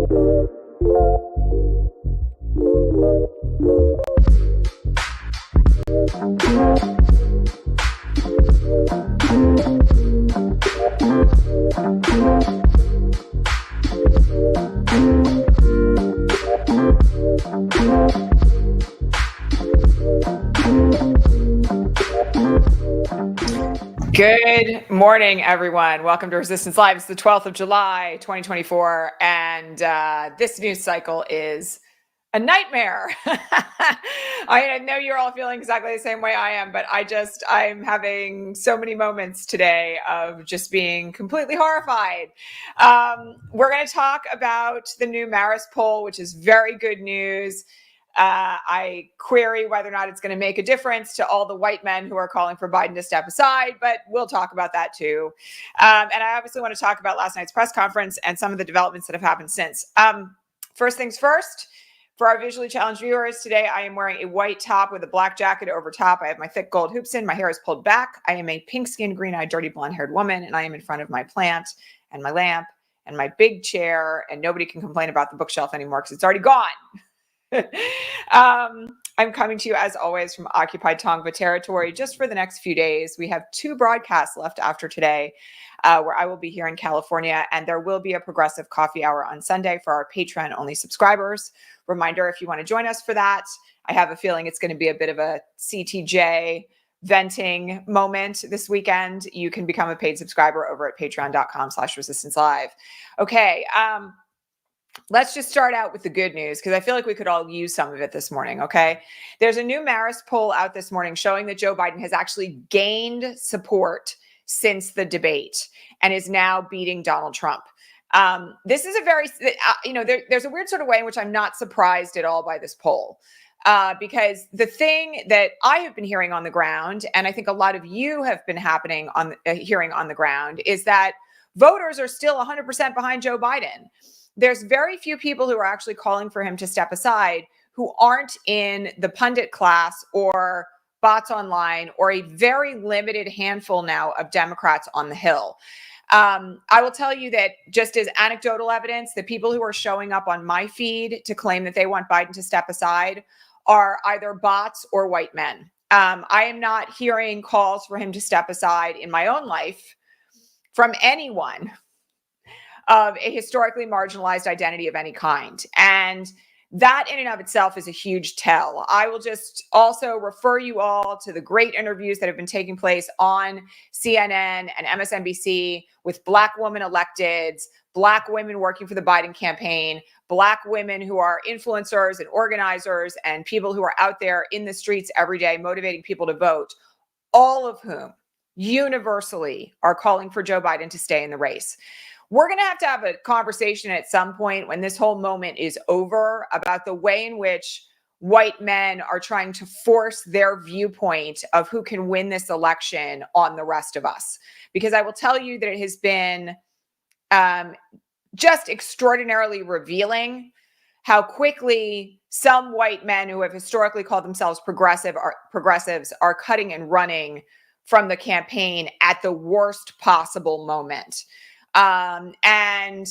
Good morning, everyone. Welcome to Resistance Live. It's the 12th of July, 2024, and this news cycle is a nightmare. I know you're all feeling exactly the same way I am, but I'm having so many moments today of just being completely horrified. We're going to talk about the new Marist poll, which is very good news. I query whether or not it's going to make a difference to all the white men who are calling for Biden to step aside, but we'll talk about that too. And I obviously want to talk about last night's press conference and some of the developments that have happened since. First things first, for our visually challenged viewers, today I am wearing a white top with a black jacket over top. I have my thick gold hoops in, my hair is pulled back. I am a pink-skinned, green-eyed, dirty, blonde-haired woman, and I am in front of my plant and my lamp and my big chair, and nobody can complain about the bookshelf anymore because it's already gone. I'm coming to you as always from occupied Tongva territory just for the next few days. We have 2 broadcasts left after today where I will be here in California, and there will be a progressive coffee hour on Sunday for our Patreon only subscribers. Reminder, if you want to join us for that, I have a feeling it's going to be a bit of a CTJ venting moment this weekend. You can become a paid subscriber over at patreon.com/resistance-live. Okay. Let's just start out with the good news, because I feel like we could all use some of it this morning, okay? There's a new Marist poll out this morning showing that Joe Biden has actually gained support since the debate and is now beating Donald Trump. This is a very, there's a weird sort of way in which I'm not surprised at all by this poll. Because the thing that I have been hearing on the ground, and I think a lot of you have been hearing on the ground, is that voters are still 100% behind Joe Biden. There's very few people who are actually calling for him to step aside who aren't in the pundit class or bots online or a very limited handful now of Democrats on the Hill. I will tell you that just as anecdotal evidence, the people who are showing up on my feed to claim that they want Biden to step aside are either bots or white men. I am not hearing calls for him to step aside in my own life from anyone of a historically marginalized identity of any kind. And that in and of itself is a huge tell. I will just also refer you all to the great interviews that have been taking place on CNN and MSNBC with Black women electeds, Black women working for the Biden campaign, Black women who are influencers and organizers and people who are out there in the streets every day motivating people to vote, all of whom universally are calling for Joe Biden to stay in the race. We're going to have a conversation at some point when this whole moment is over about the way in which white men are trying to force their viewpoint of who can win this election on the rest of us. Because I will tell you that it has been just extraordinarily revealing how quickly some white men who have historically called themselves progressives are cutting and running from the campaign at the worst possible moment. And,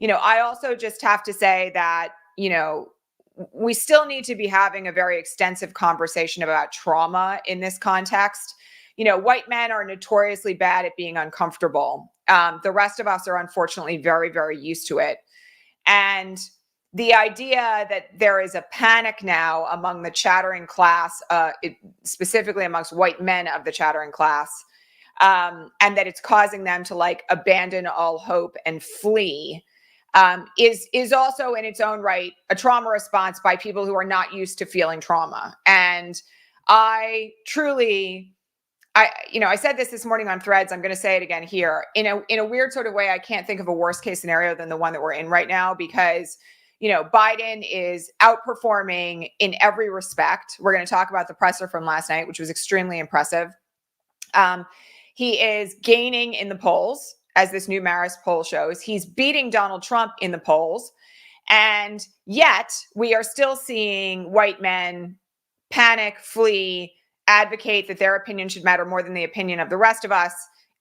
I also just have to say that, we still need to be having a very extensive conversation about trauma in this context. White men are notoriously bad at being uncomfortable. The rest of us are unfortunately very, very used to it. And the idea that there is a panic now among the chattering class, specifically amongst white men of the chattering class, and that it's causing them to abandon all hope and flee, is also in its own right a trauma response by people who are not used to feeling trauma. And I said this morning on Threads. I'm going to say it again here. In a weird sort of way, I can't think of a worst case scenario than the one that we're in right now, because Biden is outperforming in every respect. We're going to talk about the presser from last night, which was extremely impressive. He is gaining in the polls, as this new Marist poll shows. He's beating Donald Trump in the polls. And yet we are still seeing white men panic, flee, advocate that their opinion should matter more than the opinion of the rest of us,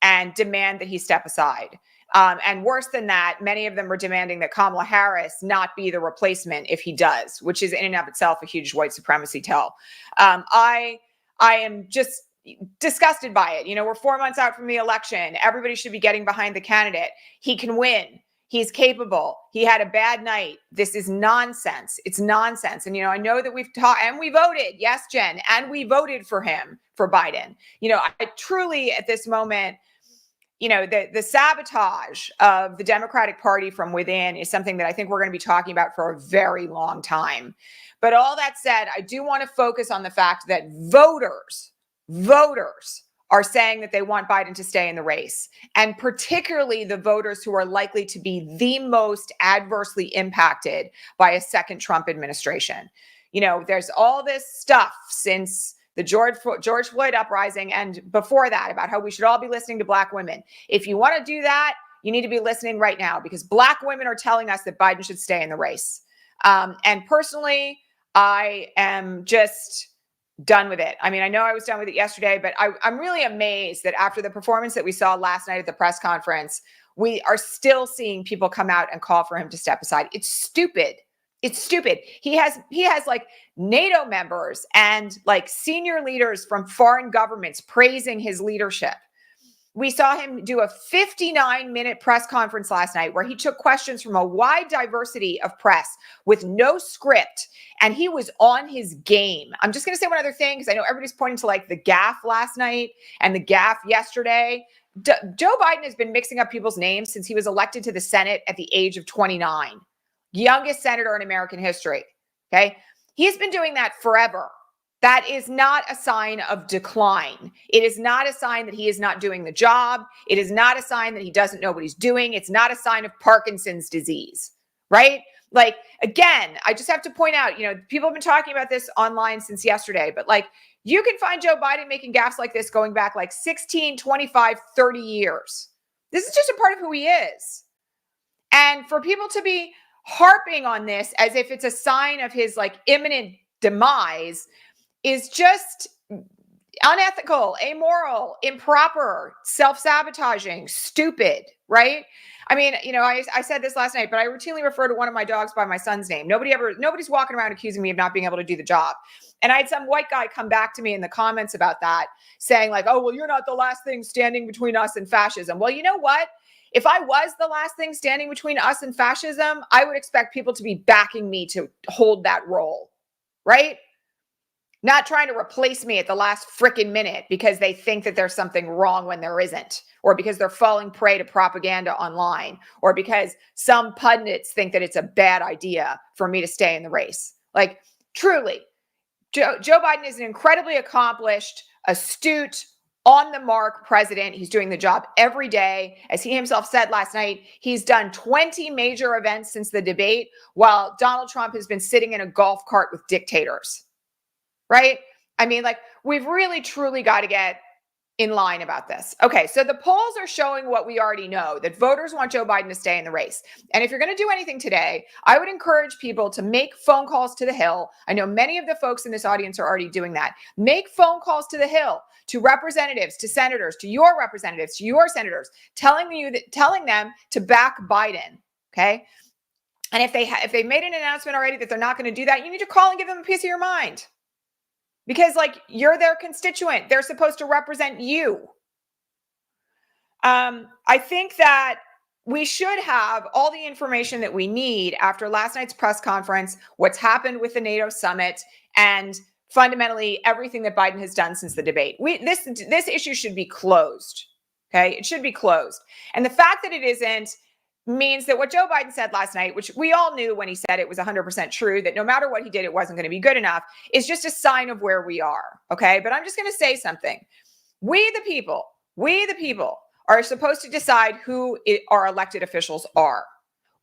and demand that he step aside. And worse than that, many of them are demanding that Kamala Harris not be the replacement if he does, which is in and of itself a huge white supremacy tell. I am just disgusted by it. We're 4 months out from the election. Everybody should be getting behind the candidate. He can win. He's capable. He had a bad night. This is nonsense. It's nonsense. And, I know that we've talked and we voted. Yes, Jen. And we voted for him, for Biden. I truly at this moment, the sabotage of the Democratic Party from within is something that I think we're going to be talking about for a very long time. But all that said, I do want to focus on the fact that voters are saying that they want Biden to stay in the race, and particularly the voters who are likely to be the most adversely impacted by a second Trump administration. There's all this stuff since the George Floyd uprising and before that about how we should all be listening to Black women. If you want to do that, you need to be listening right now, because Black women are telling us that Biden should stay in the race. And personally, I am just done with it. I mean, I know I was done with it yesterday, but I'm really amazed that after the performance that we saw last night at the press conference, we are still seeing people come out and call for him to step aside. It's stupid. It's stupid. He has like NATO members and like senior leaders from foreign governments praising his leadership. We saw him do a 59-minute press conference last night where he took questions from a wide diversity of press with no script, and he was on his game. I'm just going to say one other thing, because I know everybody's pointing to like the gaffe last night and the gaffe yesterday. Joe Biden has been mixing up people's names since he was elected to the Senate at the age of 29. Youngest senator in American history. Okay. He's been doing that forever. That is not a sign of decline. It is not a sign that he is not doing the job. It is not a sign that he doesn't know what he's doing. It's not a sign of Parkinson's disease, right? Like, again, I just have to point out, people have been talking about this online since yesterday, but like, you can find Joe Biden making gaffes like this going back like 16, 25, 30 years. This is just a part of who he is. And for people to be harping on this as if it's a sign of his like imminent demise is just unethical, amoral, improper, self-sabotaging, stupid, right? I mean, I said this last night, but I routinely refer to one of my dogs by my son's name. Nobody's walking around accusing me of not being able to do the job. And I had some white guy come back to me in the comments about that, saying like, oh, well, you're not the last thing standing between us and fascism. Well, you know what? If I was the last thing standing between us and fascism, I would expect people to be backing me to hold that role, right? Not trying to replace me at the last frickin' minute because they think that there's something wrong when there isn't, or because they're falling prey to propaganda online, or because some pundits think that it's a bad idea for me to stay in the race. Like, truly, Joe Biden is an incredibly accomplished, astute, on the mark president. He's doing the job every day. As he himself said last night, he's done 20 major events since the debate, while Donald Trump has been sitting in a golf cart with dictators. Right? I mean, like, we've really, truly got to get in line about this. Okay, so the polls are showing what we already know, that voters want Joe Biden to stay in the race. And if you're going to do anything today, I would encourage people to make phone calls to the Hill. I know many of the folks in this audience are already doing that. Make phone calls to the Hill, to representatives, to senators, to your representatives, to your senators, telling them to back Biden. Okay? And if they've made an announcement already that they're not going to do that, you need to call and give them a piece of your mind. Because, like, you're their constituent. They're supposed to represent you. I think that we should have all the information that we need after last night's press conference, what's happened with the NATO summit, and fundamentally everything that Biden has done since the debate. This issue should be closed. Okay? It should be closed. And the fact that it isn't means that what Joe Biden said last night, which we all knew when he said it was 100% true, that no matter what he did, it wasn't going to be good enough, is just a sign of where we are. Okay. But I'm just going to say something. We the people are supposed to decide who our elected officials are.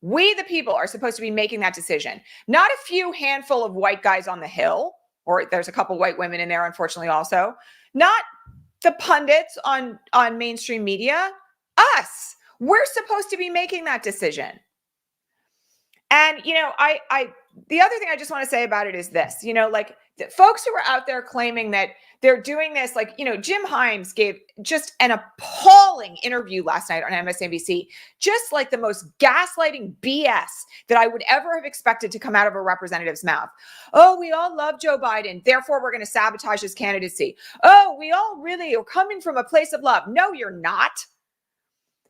We the people are supposed to be making that decision. Not a few handful of white guys on the Hill, or there's a couple white women in there, unfortunately, also. Not the pundits on mainstream media. Us. We're supposed to be making that decision. And, the other thing I just want to say about it is this, like, folks who are out there claiming that they're doing this, like, Jim Himes gave just an appalling interview last night on MSNBC, just like the most gaslighting BS that I would ever have expected to come out of a representative's mouth. Oh, we all love Joe Biden, therefore we're going to sabotage his candidacy. Oh, we all really are coming from a place of love. No, you're not.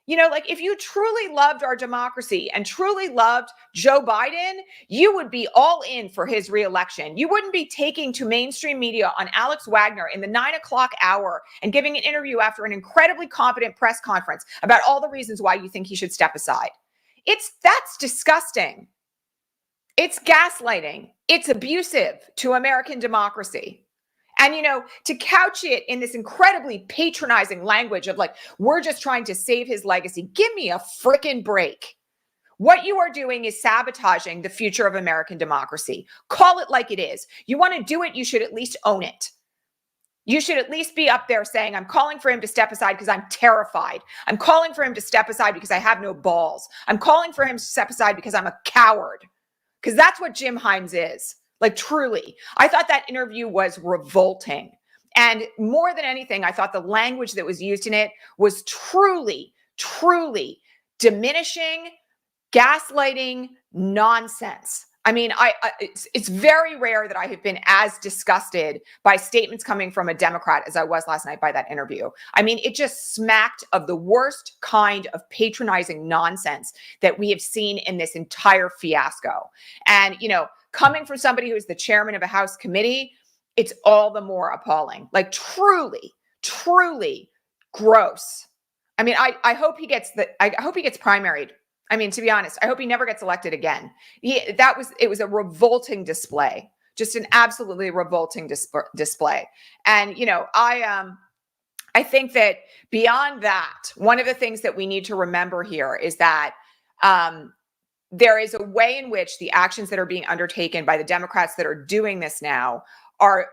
Like, if you truly loved our democracy and truly loved Joe Biden, you would be all in for his reelection. You wouldn't be taking to mainstream media on Alex Wagner in the 9 o'clock hour and giving an interview after an incredibly competent press conference about all the reasons why you think he should step aside. That's disgusting. It's gaslighting. It's abusive to American democracy. And, to couch it in this incredibly patronizing language of like, we're just trying to save his legacy. Give me a freaking break. What you are doing is sabotaging the future of American democracy. Call it like it is. You want to do it, you should at least own it. You should at least be up there saying, I'm calling for him to step aside because I'm terrified. I'm calling for him to step aside because I have no balls. I'm calling for him to step aside because I'm a coward. Because that's what Jim Himes is. Like, truly, I thought that interview was revolting. And more than anything, I thought the language that was used in it was truly, truly diminishing, gaslighting nonsense. I mean, it's very rare that I have been as disgusted by statements coming from a Democrat as I was last night by that interview. I mean, it just smacked of the worst kind of patronizing nonsense that we have seen in this entire fiasco. And, coming from somebody who is the chairman of a House committee, it's all the more appalling. Like, truly, truly gross. I mean, I hope he gets primaried. I mean, to be honest, I hope he never gets elected again. It was a revolting display, just an absolutely revolting display. And, I think that beyond that, one of the things that we need to remember here is that there is a way in which the actions that are being undertaken by the Democrats that are doing this now are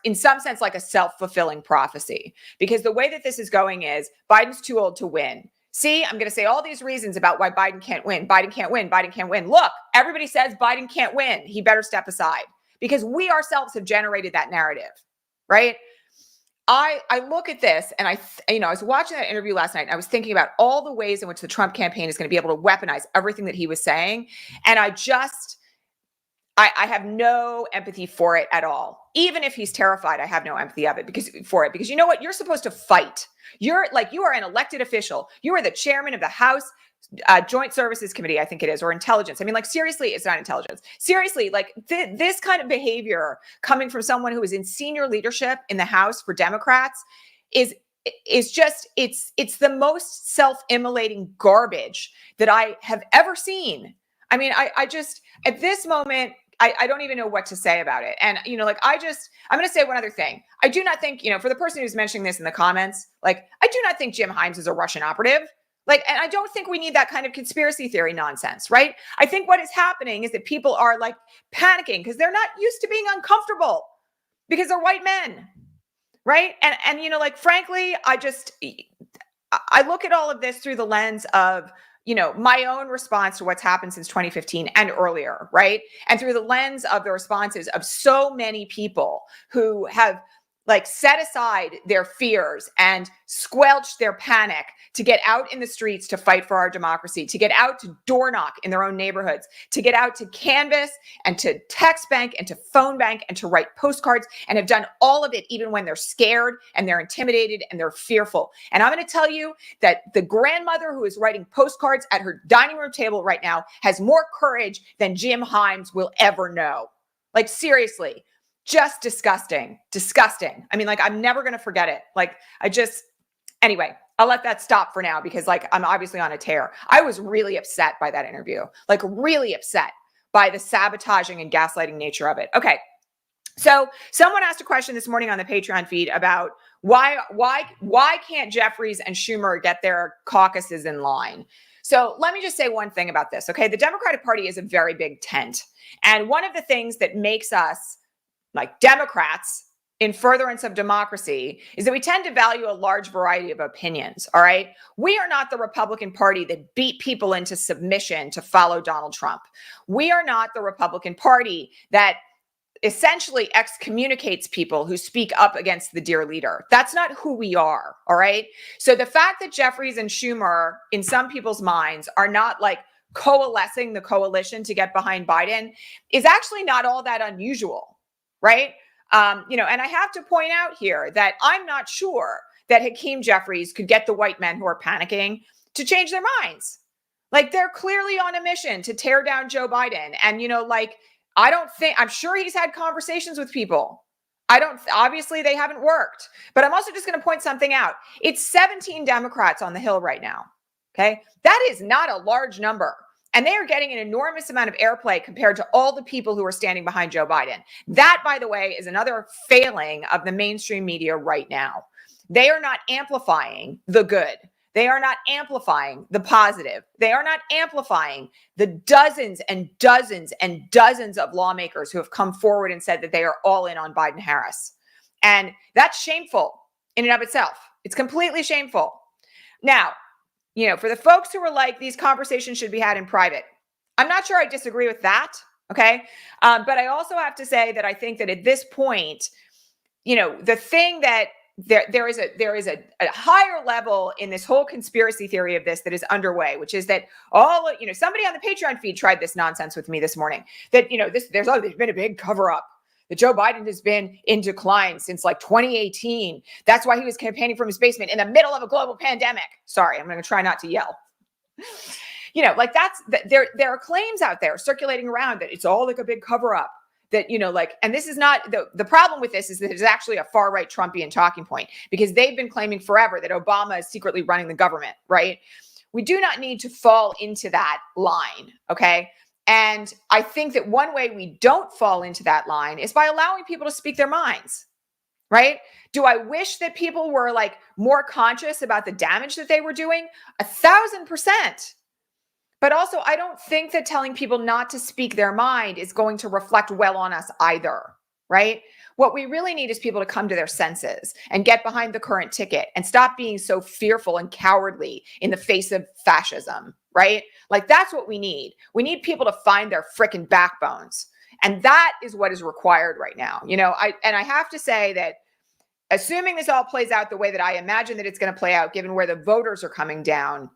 in some sense like a self-fulfilling prophecy. Because the way that this is going is Biden's too old to win. See, I'm going to say all these reasons about why Biden can't win. Biden can't win. Biden can't win. Look, everybody says Biden can't win. He better step aside, because we ourselves have generated that narrative, right? I look at this and I was watching that interview last night and I was thinking about all the ways in which the Trump campaign is going to be able to weaponize everything that he was saying. And I have no empathy for it at all. Even if he's terrified, I have no empathy because you know what? You're supposed to fight. You are an elected official. You are the chairman of the House Joint Services Committee, I think it is, or intelligence. I mean, like, seriously, it's not intelligence. Seriously, like this kind of behavior coming from someone who is in senior leadership in the House for Democrats is just, it's the most self-immolating garbage that I have ever seen. I mean, I just, at this moment, I don't even know what to say about it. And, I'm going to say one other thing. I do not think, for the person who's mentioning this in the comments, like, I do not think Jim Himes is a Russian operative. Like, and I don't think we need that kind of conspiracy theory nonsense, right? I think what is happening is that people are like panicking because they're not used to being uncomfortable because they're white men, right? And frankly, I look at all of this through the lens of, my own response to what's happened since 2015 and earlier, right? And through the lens of the responses of so many people who have set aside their fears and squelched their panic to get out in the streets to fight for our democracy, to get out to door knock in their own neighborhoods, to get out to canvass and to text bank and to phone bank and to write postcards, and have done all of it even when they're scared and they're intimidated and they're fearful. And I'm going to tell you that the grandmother who is writing postcards at her dining room table right now has more courage than Jim Himes will ever know. Like, seriously. Just disgusting. I mean, I'm never going to forget it. Anyway, I'll let that stop for now because I'm obviously on a tear. I was really upset by that interview, really upset by the sabotaging and gaslighting nature of it. Okay. So someone asked a question this morning on the Patreon feed about why can't Jeffries and Schumer get their caucuses in line? So let me just say one thing about this. Okay. The Democratic Party is a very big tent. And one of the things that makes us like Democrats in furtherance of democracy is that we tend to value a large variety of opinions. All right. We are not the Republican Party that beat people into submission to follow Donald Trump. We are not the Republican Party that essentially excommunicates people who speak up against the dear leader. That's not who we are, all right? So the fact that Jeffries and Schumer, in some people's minds, are not like coalescing the coalition to get behind Biden is actually not all that unusual, right? And I have to point out here that I'm not sure that Hakeem Jeffries could get the white men who are panicking to change their minds. Like, they're clearly on a mission to tear down Joe Biden. And, I'm sure he's had conversations with people. Obviously they haven't worked, but I'm also just going to point something out. It's 17 Democrats on the Hill right now. Okay. That is not a large number. And they are getting an enormous amount of airplay compared to all the people who are standing behind Joe Biden. That, by the way, is another failing of the mainstream media right now. They are not amplifying the good. They are not amplifying the positive. They are not amplifying the dozens and dozens and dozens of lawmakers who have come forward and said that they are all in on Biden-Harris. And that's shameful in and of itself. It's completely shameful. Now, for the folks who are like, these conversations should be had in private, I'm not sure I disagree with that. Okay. But I also have to say that I think that at this point, the thing that there is a higher level in this whole conspiracy theory of this that is underway, which is that somebody on the Patreon feed tried this nonsense with me this morning, that, there's been a big cover up, that Joe Biden has been in decline since like 2018. That's why he was campaigning from his basement in the middle of a global pandemic. Sorry, I'm going to try not to yell. There are claims out there circulating around that it's all like a big cover up. That, and this is not, the problem with this is that it's actually a far right Trumpian talking point, because they've been claiming forever that Obama is secretly running the government, right? We do not need to fall into that line, okay? And I think that one way we don't fall into that line is by allowing people to speak their minds, right? Do I wish that people were like more conscious about the damage that they were doing? 1,000%. But also, I don't think that telling people not to speak their mind is going to reflect well on us either, right? What we really need is people to come to their senses and get behind the current ticket and stop being so fearful and cowardly in the face of fascism, right? Like, that's what we need. We need people to find their frickin' backbones. And that is what is required right now. I have to say that, assuming this all plays out the way that I imagine that it's going to play out, given where the voters are coming down,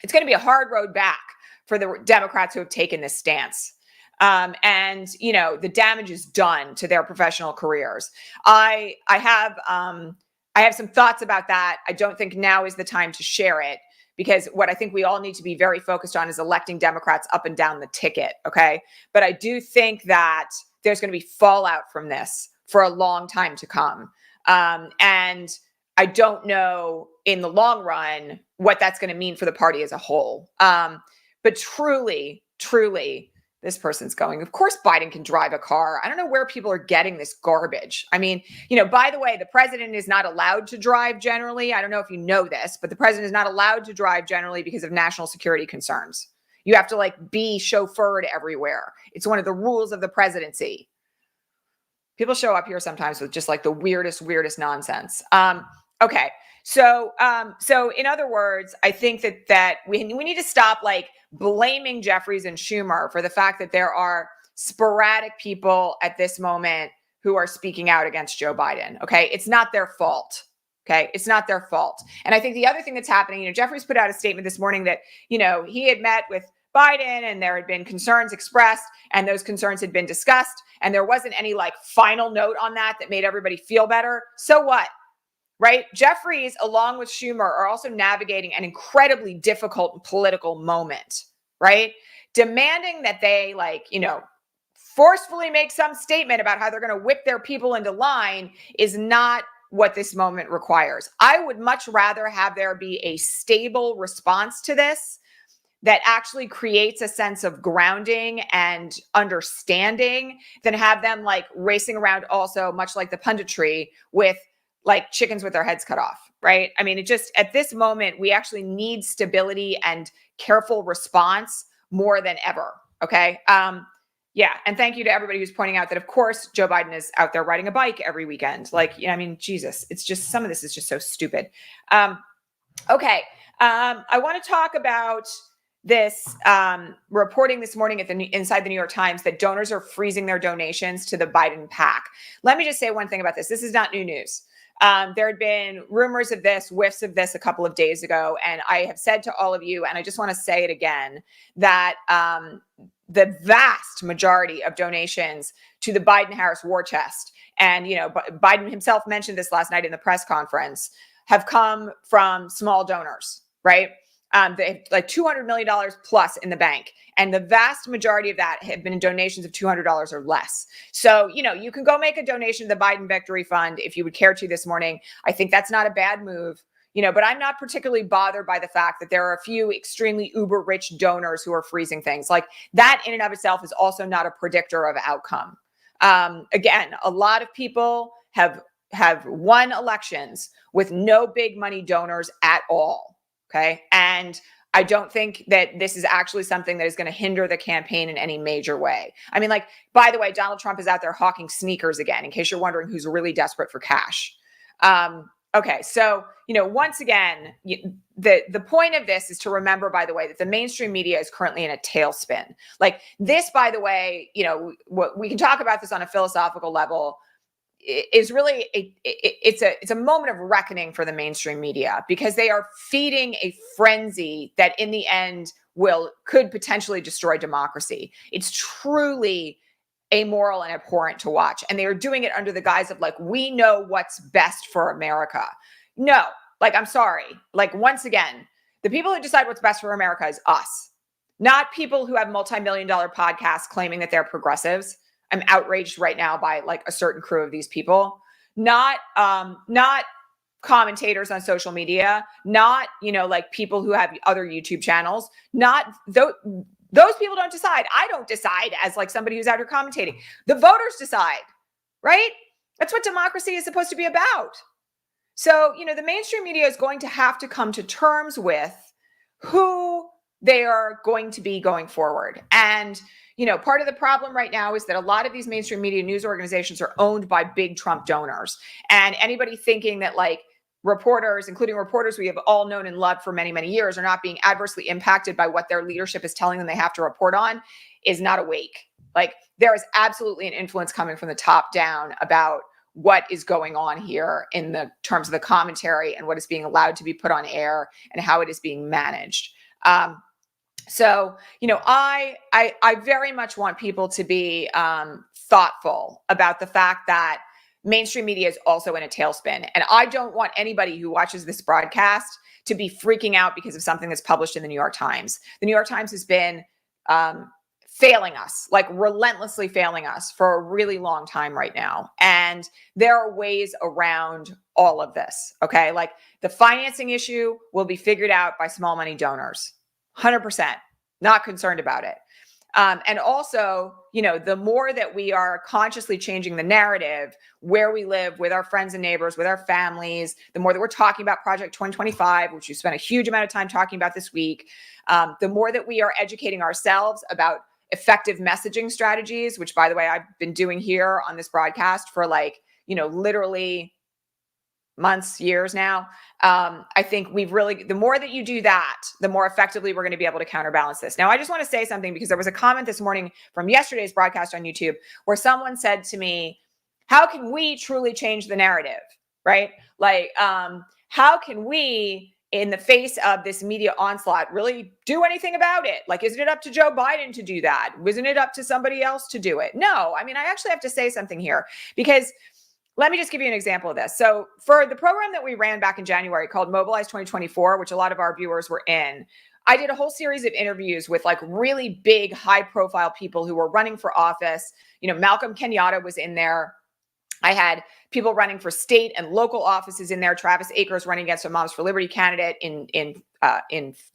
it's going to be a hard road back for the Democrats who have taken this stance. The damage is done to their professional careers. I have some thoughts about that. I don't think now is the time to share it, because what I think we all need to be very focused on is electing Democrats up and down the ticket. Okay. But I do think that there's going to be fallout from this for a long time to come. And I don't know in the long run what that's going to mean for the party as a whole. But truly, this person's going, of course, Biden can drive a car. I don't know where people are getting this garbage. I mean, by the way, the president is not allowed to drive generally. I don't know if you know this, but the president is not allowed to drive generally because of national security concerns. You have to be chauffeured everywhere. It's one of the rules of the presidency. People show up here sometimes with just the weirdest nonsense. Okay. So in other words, I think that we need to stop blaming Jeffries and Schumer for the fact that there are sporadic people at this moment who are speaking out against Joe Biden. Okay. It's not their fault. Okay. It's not their fault. And I think the other thing that's happening, Jeffries put out a statement this morning that, he had met with Biden and there had been concerns expressed and those concerns had been discussed. And there wasn't any final note on that made everybody feel better. So what? Right? Jeffries, along with Schumer, are also navigating an incredibly difficult political moment, right? Demanding that they forcefully make some statement about how they're going to whip their people into line is not what this moment requires. I would much rather have there be a stable response to this that actually creates a sense of grounding and understanding than have them racing around also, much like the punditry, with chickens with their heads cut off, right? I mean, at this moment, we actually need stability and careful response more than ever, okay? Yeah, and thank you to everybody who's pointing out that, of course, Joe Biden is out there riding a bike every weekend. Jesus, it's just, some of this is just so stupid. Okay, I want to talk about this reporting this morning at inside the New York Times that donors are freezing their donations to the Biden PAC. Let me just say one thing about this. This is not new news. There had been rumors of this, whiffs of this a couple of days ago. And I have said to all of you, and I just want to say it again, that the vast majority of donations to the Biden-Harris war chest, and, you know, Biden himself mentioned this last night in the press conference, have come from small donors, right? They have like $200 million plus in the bank. And the vast majority of that have been donations of $200 or less. So, you know, you can go make a donation to the Biden Victory Fund if you would care to this morning. I think that's not a bad move, you know, but I'm not particularly bothered by the fact that there are a few extremely uber rich donors who are freezing things. Like that in and of itself is also not a predictor of outcome. Again, a lot of people have won elections with no big money donors at all. Okay. And I don't think that this is actually something that is going to hinder the campaign in any major way. I mean, like, by the way, Donald Trump is out there hawking sneakers again, in case you're wondering who's really desperate for cash. Okay. So, you know, once again, the point of this is to remember, by the way, that the mainstream media is currently in a tailspin. Like this, by the way, you know, we can talk about this on a philosophical level, is really it's a moment of reckoning for the mainstream media, because they are feeding a frenzy that in the end could potentially destroy democracy. It's truly amoral and abhorrent to watch, and they are doing it under the guise of like, we know what's best for America. No, like, I'm sorry, like, once again, the people who decide what's best for America is us, not people who have multi-million-dollar podcasts claiming that they're progressives. I'm outraged right now by like a certain crew of these people, not commentators on social media, not, you know, like people who have other YouTube channels, not those people don't decide. I don't decide as like somebody who's out here commentating. The voters decide, right? That's what democracy is supposed to be about. So, you know, the mainstream media is going to have to come to terms with who they are going to be going forward. And, you know, part of the problem right now is that a lot of these mainstream media news organizations are owned by big Trump donors. And anybody thinking that like reporters, including reporters we have all known and loved for many, many years, are not being adversely impacted by what their leadership is telling them they have to report on is not awake. Like, there is absolutely an influence coming from the top down about what is going on here in the terms of the commentary and what is being allowed to be put on air and how it is being managed. So, you know, I very much want people to be thoughtful about the fact that mainstream media is also in a tailspin. And I don't want anybody who watches this broadcast to be freaking out because of something that's published in the New York Times. The New York Times has been failing us, like relentlessly failing us for a really long time right now. And there are ways around all of this, okay? Like, the financing issue will be figured out by small money donors. 100%, not concerned about it. And also, you know, the more that we are consciously changing the narrative where we live with our friends and neighbors, with our families, the more that we're talking about Project 2025, which we spent a huge amount of time talking about this week, the more that we are educating ourselves about effective messaging strategies, which, by the way, I've been doing here on this broadcast for like, you know, literally months, years now. I think the more that you do that, the more effectively we're going to be able to counterbalance this. Now, I just want to say something, because there was a comment this morning from yesterday's broadcast on YouTube where someone said to me, how can we truly change the narrative, right? Like, how can we, in the face of this media onslaught, really do anything about it? Like, isn't it up to Joe Biden to do that? Isn't it up to somebody else to do it? No, I mean, I actually have to say something here, because let me just give you an example of this. So for the program that we ran back in January called Mobilize 2024, which a lot of our viewers were in, I did a whole series of interviews with like really big, high profile people who were running for office. You know, Malcolm Kenyatta was in there. I had people running for state and local offices in there. Travis Akers running against a Moms for Liberty candidate in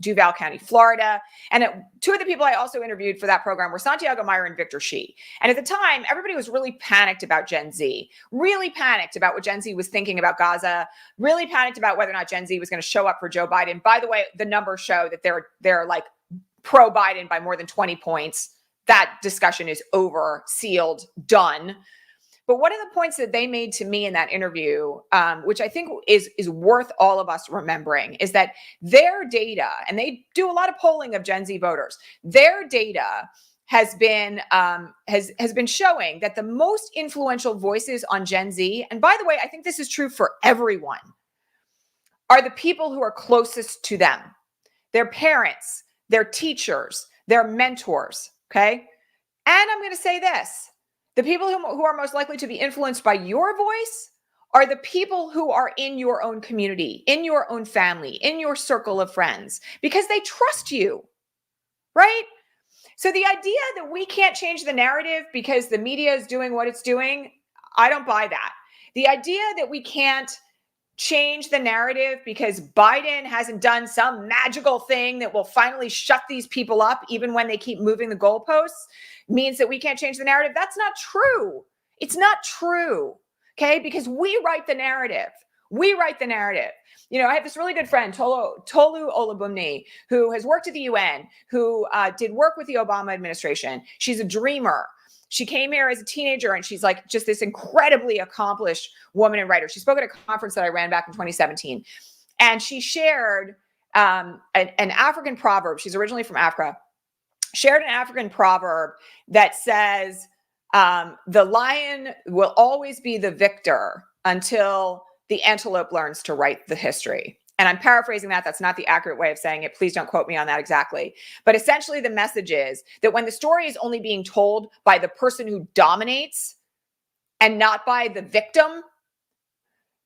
Duval County, Florida. And two of the people I also interviewed for that program were Santiago Meyer and Victor Shi. And at the time, everybody was really panicked about Gen Z, really panicked about what Gen Z was thinking about Gaza, really panicked about whether or not Gen Z was going to show up for Joe Biden. By the way, the numbers show that they're like pro-Biden by more than 20 points. That discussion is over, sealed, done. But one of the points that they made to me in that interview, which I think is worth all of us remembering, is that their data, and they do a lot of polling of Gen Z voters, their data has been showing that the most influential voices on Gen Z, and by the way, I think this is true for everyone, are the people who are closest to them, their parents, their teachers, their mentors, okay? And I'm going to say this, the people who are most likely to be influenced by your voice are the people who are in your own community, in your own family, in your circle of friends, because they trust you, right? So the idea that we can't change the narrative because the media is doing what it's doing, I don't buy that. The idea that we can't change the narrative because Biden hasn't done some magical thing that will finally shut these people up even when they keep moving the goalposts means that we can't change the narrative. That's not true. It's not true, okay? Because we write the narrative. We write the narrative. You know, I have this really good friend, Tolu Olabumni, who has worked at the UN, who did work with the Obama administration. She's a dreamer. She came here as a teenager and she's like just this incredibly accomplished woman and writer. She spoke at a conference that I ran back in 2017. And she shared an African proverb. She's originally from Africa. Shared an African proverb that says, the lion will always be the victor until the antelope learns to write the history. And I'm paraphrasing that. That's not the accurate way of saying it. Please don't quote me on that exactly. But essentially the message is that when the story is only being told by the person who dominates and not by the victim,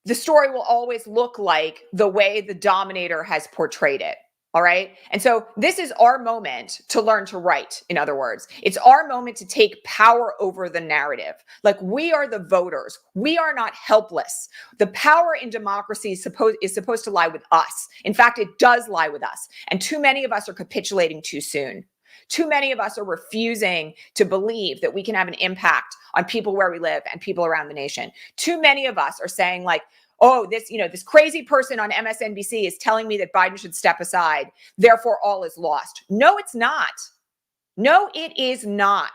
the story will always look like the way the dominator has portrayed it. All right. And so this is our moment to learn to write. In other words, it's our moment to take power over the narrative. Like, we are the voters. We are not helpless. The power in democracy is supposed to lie with us. In fact, it does lie with us. And too many of us are capitulating too soon. Too many of us are refusing to believe that we can have an impact on people where we live and people around the nation. Too many of us are saying, like, oh, this crazy person on MSNBC is telling me that Biden should step aside, therefore all is lost. No, it's not. No, it is not.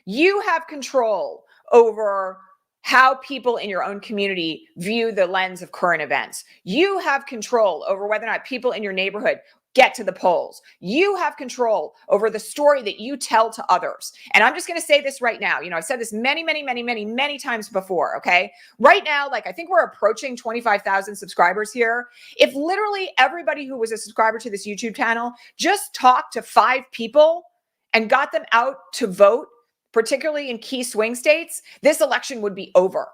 You have control over how people in your own community view the lens of current events. You have control over whether or not people in your neighborhood get to the polls. You have control over the story that you tell to others. And I'm just going to say this right now. You know, I've said this many times before, okay? Right now, like, I think we're approaching 25,000 subscribers here. If literally everybody who was a subscriber to this YouTube channel just talked to 5 people and got them out to vote, particularly in key swing states, this election would be over.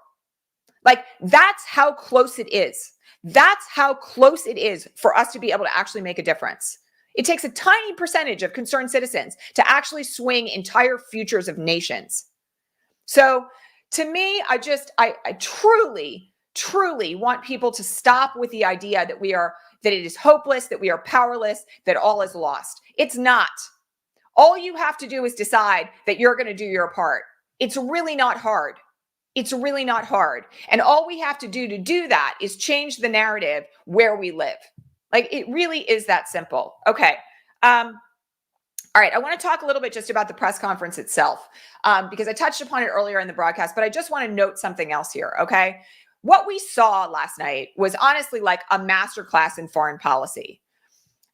Like, that's how close it is. That's how close it is for us to be able to actually make a difference. It takes a tiny percentage of concerned citizens to actually swing entire futures of nations. So to me, I truly want people to stop with the idea that that it is hopeless, that we are powerless, that all is lost. It's not. All you have to do is decide that you're going to do your part. It's really not hard. It's really not hard. And all we have to do that is change the narrative where we live. Like, it really is that simple. Okay. All right. I want to talk a little bit just about the press conference itself, because I touched upon it earlier in the broadcast, but I just want to note something else here. Okay. What we saw last night was honestly like a masterclass in foreign policy.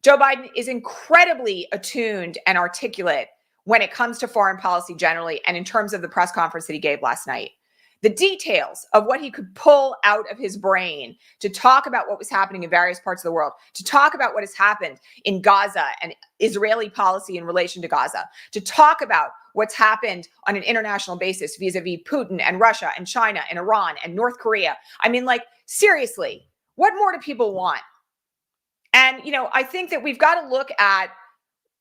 Joe Biden is incredibly attuned and articulate when it comes to foreign policy generally, and in terms of the press conference that he gave last night. The details of what he could pull out of his brain to talk about what was happening in various parts of the world, to talk about what has happened in Gaza and Israeli policy in relation to Gaza, to talk about what's happened on an international basis vis-a-vis Putin and Russia and China and Iran and North Korea. I mean, like, seriously, what more do people want? And, you know, I think that we've got to look at,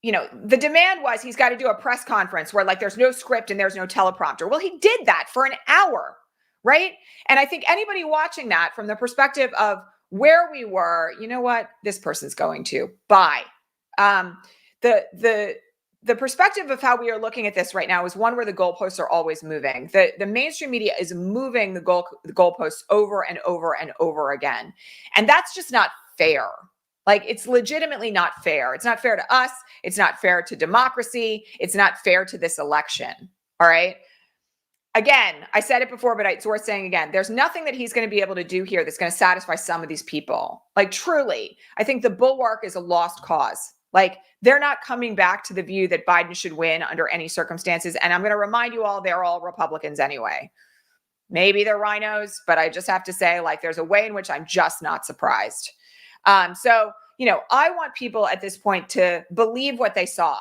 you know, the demand was he's got to do a press conference where, like, there's no script and there's no teleprompter. Well, he did that for an hour, right? And I think anybody watching that from the perspective of where we were, you know what, this person's going to buy. The perspective of how we are looking at this right now is one where the goalposts are always moving. The mainstream media is moving the goalposts over and over and over again. And that's just not fair. Like, it's legitimately not fair. It's not fair to us. It's not fair to democracy. It's not fair to this election. All right. again, I said it before, but it's worth saying again. There's nothing that he's going to be able to do here that's going to satisfy some of these people. Like, truly, I think the bulwark is a lost cause. Like, they're not coming back to the view that Biden should win under any circumstances. And I'm going to remind you all, they're all Republicans anyway. Maybe they're rhinos, but I just have to say, like, there's a way in which I'm just not surprised. So, you know, I want people at this point to believe what they saw,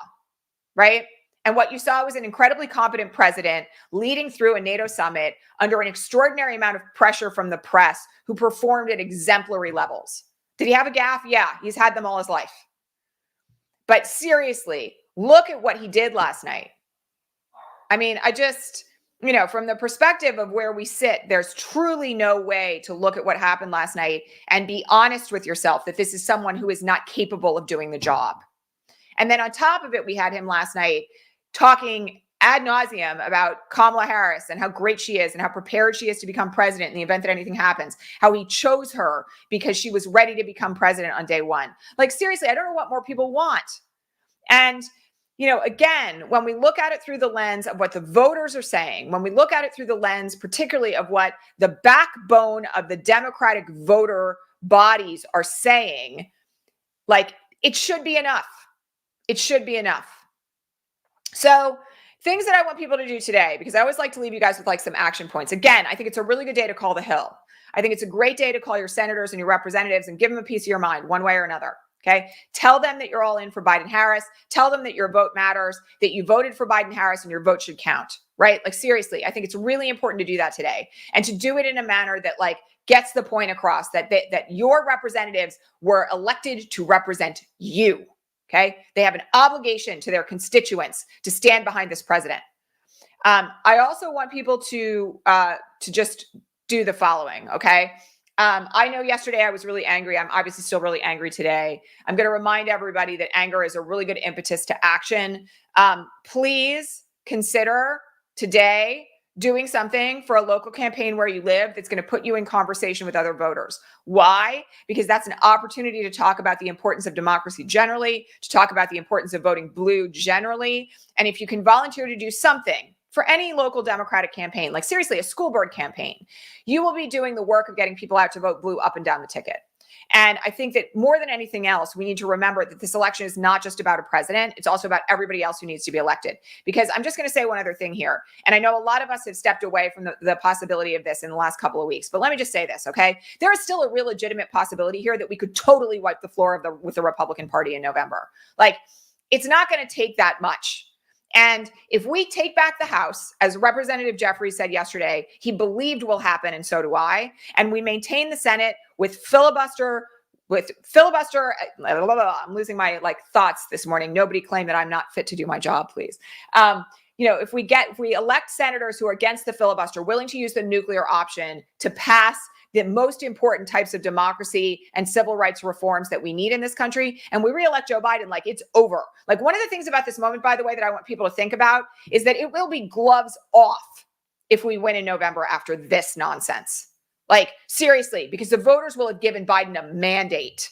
right? And what you saw was an incredibly competent president leading through a NATO summit under an extraordinary amount of pressure from the press, who performed at exemplary levels. Did he have a gaffe? Yeah, he's had them all his life. But seriously, look at what he did last night. I mean, I just, you know, from the perspective of where we sit, there's truly no way to look at what happened last night and be honest with yourself that this is someone who is not capable of doing the job. And then on top of it, we had him last night talking ad nauseum about Kamala Harris and how great she is and how prepared she is to become president in the event that anything happens, how he chose her because she was ready to become president on day one. Like, seriously, I don't know what more people want. And, you know, again, when we look at it through the lens of what the voters are saying, when we look at it through the lens, particularly of what the backbone of the Democratic voter bodies are saying, like, it should be enough. It should be enough. So things that I want people to do today, because I always like to leave you guys with like some action points. Again, I think it's a really good day to call the Hill. I think it's a great day to call your senators and your representatives and give them a piece of your mind one way or another. Okay. Tell them that you're all in for Biden Harris. Tell them that your vote matters, that you voted for Biden Harris and your vote should count, right? Like, seriously, I think it's really important to do that today, and to do it in a manner that like gets the point across that that your representatives were elected to represent you. Okay. They have an obligation to their constituents to stand behind this president. I also want people to just do the following. Okay. I know yesterday I was really angry. I'm obviously still really angry today. I'm going to remind everybody that anger is a really good impetus to action. Please consider today doing something for a local campaign where you live that's going to put you in conversation with other voters. Why? Because that's an opportunity to talk about the importance of democracy generally, to talk about the importance of voting blue generally. And if you can volunteer to do something for any local Democratic campaign, like seriously, a school board campaign, you will be doing the work of getting people out to vote blue up and down the ticket. And I think that more than anything else, we need to remember that this election is not just about a president. It's also about everybody else who needs to be elected. Because I'm just going to say one other thing here. And I know a lot of us have stepped away from the possibility of this in the last couple of weeks. But let me just say this, okay? There is still a real legitimate possibility here that we could totally wipe the floor with the Republican Party in November. Like, it's not going to take that much. And if we take back the House, as Representative Jeffries said yesterday, he believed will happen, and so do I, and we maintain the Senate with filibuster, I'm losing my thoughts this morning. Nobody claim that I'm not fit to do my job, please. If we elect senators who are against the filibuster, willing to use the nuclear option to pass the most important types of democracy and civil rights reforms that we need in this country, and we reelect Joe Biden, it's over. One of the things about this moment, by the way, that I want people to think about is that it will be gloves off if we win in November after this nonsense. Seriously, because the voters will have given Biden a mandate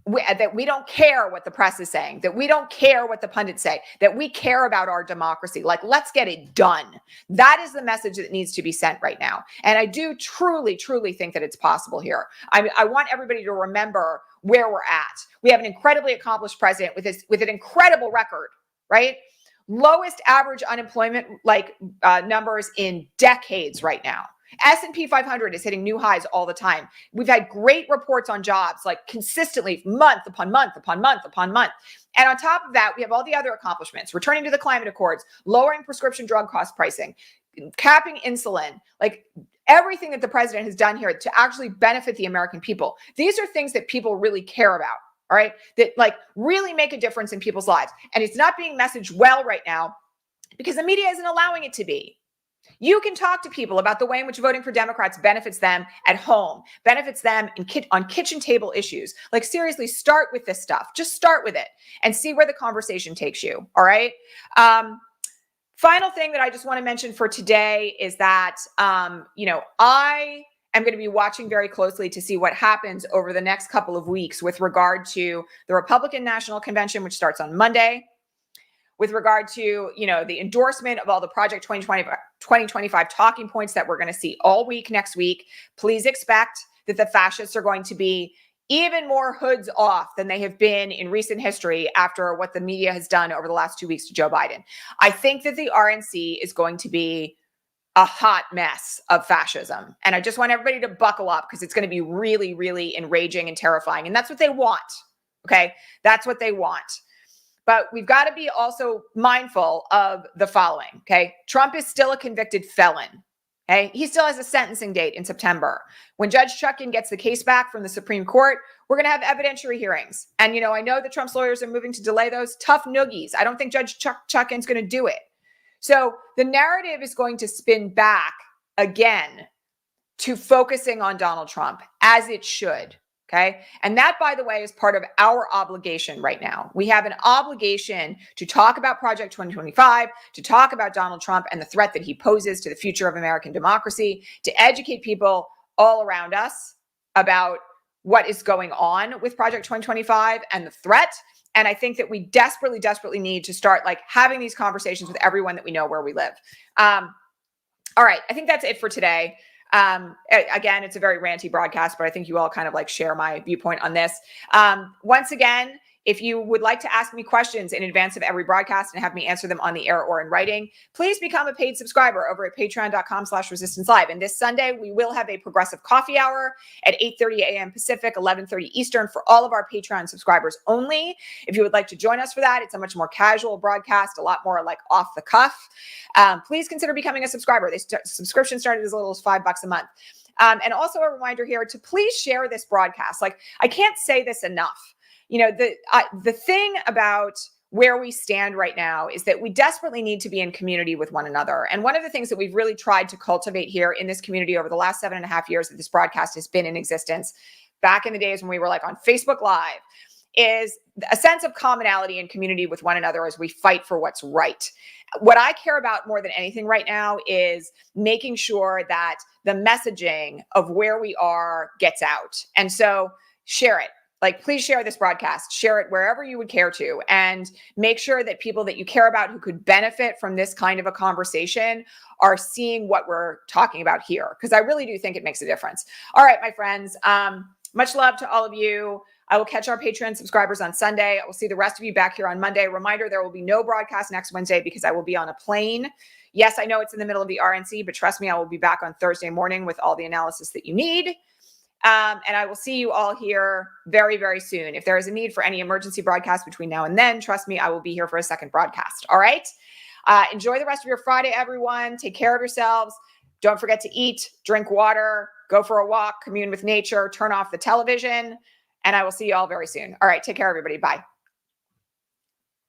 that we don't care what the press is saying, that we don't care what the pundits say, that we care about our democracy. Let's get it done. That is the message that needs to be sent right now. And I do truly, truly think that it's possible here. I want everybody to remember where we're at. We have an incredibly accomplished president with an incredible record, right? Lowest average unemployment numbers in decades right now. S&P 500 is hitting new highs all the time. We've had great reports on jobs, consistently month upon month upon month upon month. And on top of that, we have all the other accomplishments: returning to the climate accords, lowering prescription drug cost pricing, capping insulin, everything that the president has done here to actually benefit the American people. These are things that people really care about, all right? That really make a difference in people's lives. And it's not being messaged well right now because the media isn't allowing it to be. You can talk to people about the way in which voting for Democrats benefits them at home, benefits them on kitchen table issues. Seriously, start with this stuff. Just start with it and see where the conversation takes you. All right. Final thing that I just want to mention for today is that, I am going to be watching very closely to see what happens over the next couple of weeks with regard to the Republican National Convention, which starts on Monday. with regard to, the endorsement of all the Project 2025 talking points that we're going to see all week next week. Please expect that the fascists are going to be even more hoods off than they have been in recent history after what the media has done over the last 2 weeks to Joe Biden. I think that the RNC is going to be a hot mess of fascism. And I just want everybody to buckle up because it's going to be really, really enraging and terrifying. And that's what they want. Okay. That's what they want. But we've got to be also mindful of the following. Okay. Trump is still a convicted felon. Okay. He still has a sentencing date in September. When Judge Chutkan gets the case back from the Supreme Court, we're going to have evidentiary hearings. And, I know that Trump's lawyers are moving to delay those. Tough noogies. I don't think Judge Chutkan's going to do it. So the narrative is going to spin back again to focusing on Donald Trump, as it should. Okay. And that, by the way, is part of our obligation right now. We have an obligation to talk about Project 2025, to talk about Donald Trump and the threat that he poses to the future of American democracy, to educate people all around us about what is going on with Project 2025 and the threat. And I think that we desperately, desperately need to start having these conversations with everyone that we know where we live. All right. I think that's it for today. Again, it's a very ranty broadcast, but I think you all kind of share my viewpoint on this. Once again, if you would like to ask me questions in advance of every broadcast and have me answer them on the air or in writing, please become a paid subscriber over at patreon.com/resistance-live. And this Sunday, we will have a progressive coffee hour at 8:30 a.m. Pacific, 11:30 Eastern for all of our Patreon subscribers only. If you would like to join us for that, it's a much more casual broadcast, a lot more off the cuff. Please consider becoming a subscriber. Subscription started as little as $5 a month. And also a reminder here to please share this broadcast. I can't say this enough. The thing about where we stand right now is that we desperately need to be in community with one another. And one of the things that we've really tried to cultivate here in this community over the last 7.5 years that this broadcast has been in existence, back in the days when we were on Facebook Live, is a sense of commonality and community with one another as we fight for what's right. What I care about more than anything right now is making sure that the messaging of where we are gets out. And so share it. Please share this broadcast, share it wherever you would care to, and make sure that people that you care about who could benefit from this kind of a conversation are seeing what we're talking about here, because I really do think it makes a difference. All right, my friends, much love to all of you. I will catch our Patreon subscribers on Sunday. I will see the rest of you back here on Monday. Reminder, there will be no broadcast next Wednesday because I will be on a plane. Yes, I know it's in the middle of the RNC, but trust me, I will be back on Thursday morning with all the analysis that you need. And I will see you all here very, very soon. If there is a need for any emergency broadcast between now and then, trust me, I will be here for a second broadcast. All right. Enjoy the rest of your Friday, everyone. Take care of yourselves. Don't forget to eat, drink water, go for a walk, commune with nature, turn off the television, and I will see you all very soon. All right. Take care, everybody. Bye.